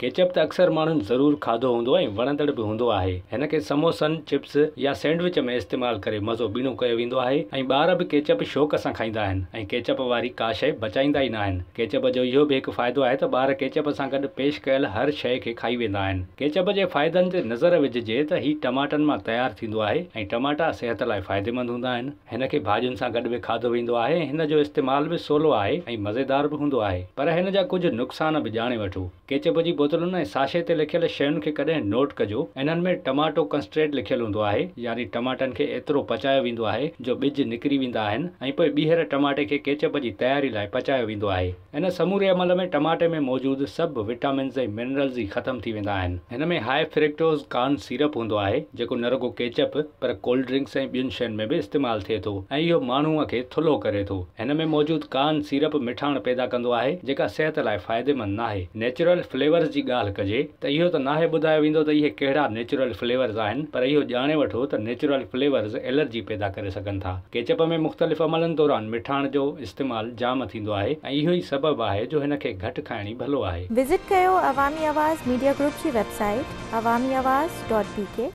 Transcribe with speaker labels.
Speaker 1: Ketchup त अक्सर माण्हुनि ज़रूर खाधो हूंदो ऐं वणंदड़ बि हूंदो आहे। हिन खे समोसनि, चिप्स या सैंडविच में इस्तेमालु करे मज़ो ॿीणो कयो वेंदो आहे ऐं ॿार बि केचप शौक़ सां खाईंदा आहिनि ऐं केचप वारी का शइ बचाईंदा ई न आहिनि। केचप जो इहो बि हिकु फ़ाइदो आहे त ॿार केचप सां गॾु पेश कयल हर शइ खे खाई वेंदा आहिनि। केचप जे फ़ाइदनि ते नज़र विझिजे त हीउ टमाटनि मां तयारु थींदो आहे ऐं टमाटा सिहत लाइ फ़ाइदेमंद हूंदा आहिनि। हिन खे भाॼियुनि सां गॾु बि खाधो वेंदो आहे ऐं हिन जो इस्तेमालु बि सवलो आहे ऐं मज़ेदार बि हूंदो आहे। पर हिन जा कुझु नुक़सान बि ॼाणे वठो। केचप जी बोतलुनि ऐं साशे ते लिखियल शयुनि खे कॾहिं नोट कजो। इन्हनि में टमाटो कंस्ट्रेट लिखियलु हूंदो आहे, यानी टमाटनि खे एतिरो पचायो वेंदो आहे जो ॿिज निकिरी वेंदा आहिनि ऐं पोइ ॿीहर टमाटे खे केचप जी तयारी लाइ पचायो वेंदो आहे। इन समूरे अमल में टमाटे में मौजूदु सभु विटामिन्स ऐं मिनरल्स ई ख़तमु थी वेंदा आहिनि। हिन में हाई फ्रैक्टोज़ कॉर्न सीरप हूंदो आहे जेको न रुगो केचप पर कोल्ड ड्रिंक्स ऐं ॿियुनि शयुनि में बि इस्तेमालु थिए थो ऐं इहो माण्हूअ खे थुल्हो करे थो। हिन में मौजूदु कॉर्न सीरप मिठाण पैदा कंदो आहे जेका सिहत लाइ फ़ाइदेमंद नाहे। नेचुरल फ्लेवर्स जी ॻाल्हि कजे त इहो त नाहे ॿुधायो वेंदो त इहे कहिड़ा नेचुरल फ्लेवर्स आहिनि, पर इहो ॼाणे वठो त नेचुरल फ्लेवर्स एलर्जी पैदा करे सघनि था। केचप में मुख़्तलिफ़ अमलनि दौरान मिठाण जो इस्तेमालु जाम थींदो आहे ऐं इहो ई सबबु आहे जो हिन खे घटि खाइणी भलो आहे।
Speaker 2: विज़िट कयो अवामी आवाज़ मीडिया ग्रुप जी वेबसाइट awamiawaz.pk